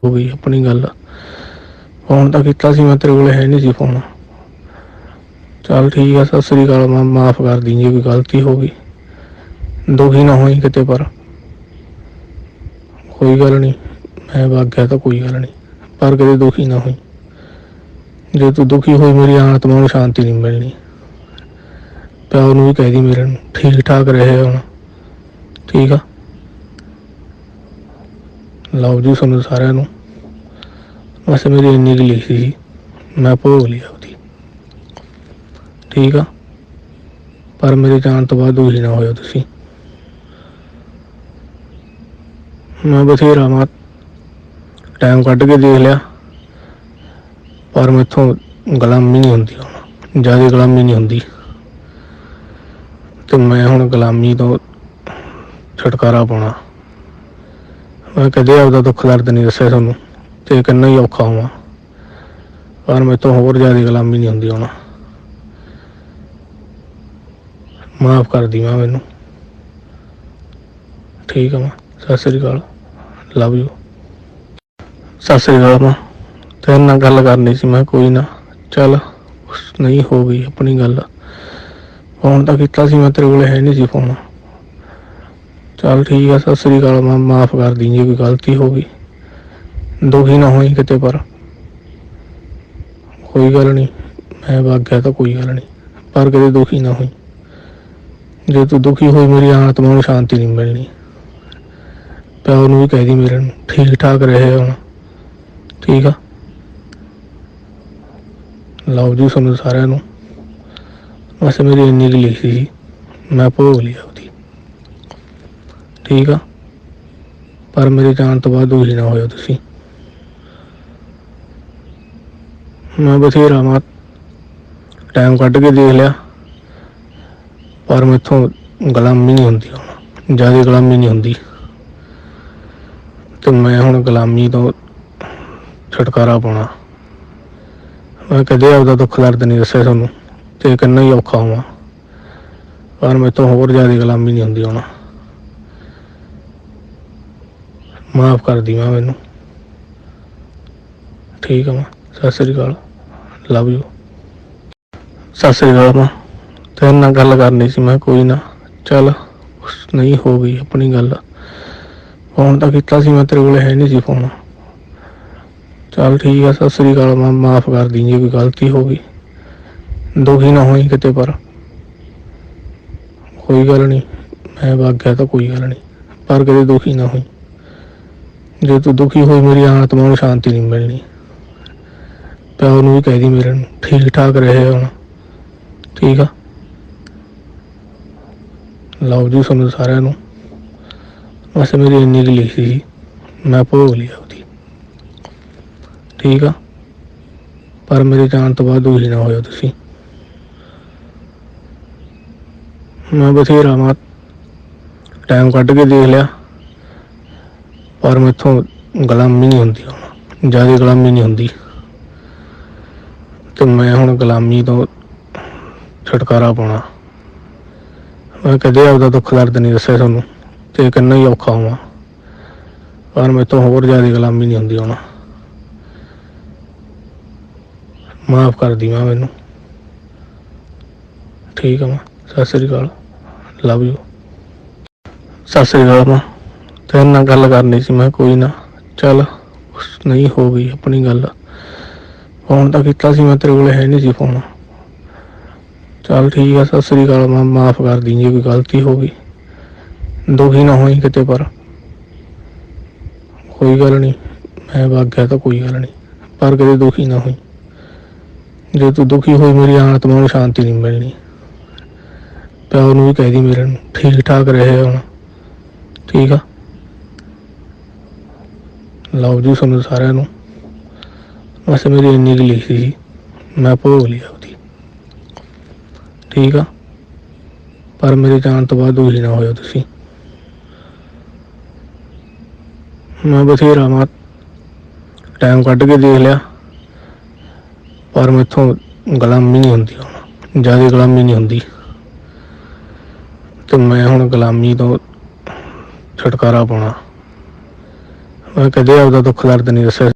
हो गई अपनी गल। फोन तो किया सी मैं तेरे को है नहीं सी फोन। चल ठीक है, सत श्री अकाल। मैं माफ़ कर दी जी, कोई गलती हो गई। दुखी ना होई किते, पर कोई गल नहीं, मैं वग गया तो कोई गल नहीं, पर कदे दुखी ना होई। जे तू दुखी होई मेरी आत्मा को शांति नहीं मिलनी। प्यार भी कह दी मेरे ठीक ठाक रहे होना। ठीक है, लव जी सुनो सारे। बस मेरी इन्नी की लिखी थी, मैं भोग लिया उसकी। ठीक है, पर मेरे जान तो बाद दुखी ना हो तुसी। मैं बथेरा मैं टाइम कढ़ के देख लिया, पर मैथों गुलामी नहीं होंदी, हुण ज़्यादा गुलामी नहीं होंदी। तो मैं हुण गुलामी तो छुटकारा पाउणा। मैं कदे आपदा दुख दर्द नहीं दस्सिया तुहानूं, ते किन्ना ही औखा होवां, पर मैथों होर ज़्यादा गुलामी नहीं होंदी। हुण माफ़ कर दी मां मैनूं। ठीक है मां, सत श्री अकाल, लव यू। सत श्री अकाल मां, तेरे नाल गल करनी सी मैं। कोई ना, चल नहीं हो गई अपनी गल। फोन तो किया सी मैं तेरे को है नहीं सी फोन। चल ठीक है, सत श्री अकाल। मैं माफ़ कर दी जी, कोई गलती हो गई। दुखी ना होई किते, पर कोई गल नहीं, मैं वग गया तो कोई गल नहीं, पर कदे दुखी ना होई। जे तू दुखी होई मेरी आत्मा को शांति नहीं मिलनी। प्यार भी कह दी मेरे ठीक ठाक रहे होना। ठीक है, लव जी सुनो सारे। बस मेरी इन्नी की लिखी थी, मैं भोग लिया उसकी। ठीक है, पर मेरे जान तो बाद दुखी ना हो तुसी। मैं बथेरा मैं टाइम कढ़ के देख लिया, पर मैथों गुलामी नहीं होंदी, हुण ज़्यादा गुलामी नहीं होंदी। तो मैं हुण गुलामी तो छुटकारा पाउणा। मैं कदे आपदा दुख दर्द नहीं दस्सिया तुहानूं, ते किन्ना ही औखा होवां, पर मैथों होर ज़्यादा गुलामी नहीं होंदी। हुण माफ़ कर दी मां मैनूं। ठीक है मां, सत श्री अकाल, लव यू। सत श्री अकाल मां, तेरे नाल गल करनी सी मैं। कोई ना, चल नहीं हो गई अपनी गल। फोन तो किया सी मैं तेरे को है नहीं सी फोन। चल ठीक है, सत श्री अकाल। मैं माफ़ कर दी जी, कोई गलती हो गई। दुखी ना होई किते, पर कोई गल नहीं, मैं वग गया तो कोई गल नहीं, पर कदे दुखी ना होई। जे तू दुखी होई मेरी आत्मा को शांति नहीं मिलनी। प्यार भी कह दी मेरे ठीक ठाक रहे होना। ठीक है, लव जी सुनो सारे। बस मेरी इन्नी की लिखी थी, मैं भोग लिया उसकी। ठीक है, पर मेरे जान तो बाद दुखी ना हो तुसी। मैं बथेरा मैं टाइम कढ़ के देख लिया, पर मैथों गुलामी नहीं होंदी, हुण ज़्यादा गुलामी नहीं होंदी। तो मैं हुण गुलामी तो छुटकारा पाउणा। मैं कदे आपदा दुख दर्द नहीं दस्सिया तुहानूं, ते किन्ना ही औखा होवां, पर मैथों होर ज़्यादा गुलामी नहीं होंदी। हुण माफ़ कर दी मां मैनूं। ठीक है मां, सत श्री अकाल, लव यू। सत श्री अकाल मां, तेरे नाल गल करनी सी मैं। कोई ना, चल नहीं हो गई अपनी गल। फोन तो किया सी मैं तेरे को है नहीं सी फोन। चल ठीक है, सत श्री अकाल। मैं माफ़ कर दी जी, कोई गलती हो गई। दुखी ना होई किते, पर कोई गल नहीं, मैं वग गया तो कोई गल नहीं, पर कदे दुखी ना होई। जे तू दुखी होई मेरी आत्मा को शांति नहीं मिलनी। प्यार भी कह दी मेरे ठीक ठाक रहे होना। ठीक है, लव जी सुनो सारे। बस मेरी इन्नी की लिखी थी, मैं भोग लिया उसकी। ठीक है, पर मेरे जान तो बाद दुखी ना हो तुसी। मैं बथेरा मैं टाइम कढ़ के देख लिया, पर मैथों ਗੁਲਾਮੀ ਨਹੀਂ ਹੁੰਦੀ, ਹੁਣ ਜ਼ਿਆਦਾ ਗੁਲਾਮੀ ਨਹੀਂ ਹੁੰਦੀ। ਤੇ ਮੈਂ ਹੁਣ ਗੁਲਾਮੀ ਤੋਂ ਛੁਟਕਾਰਾ ਪਾਉਣਾ। ਮੈਂ ਕਦੇ ਆਪਦਾ ਦੁੱਖ ਦਰਦ ਨਹੀਂ ਦੱਸਿਆ।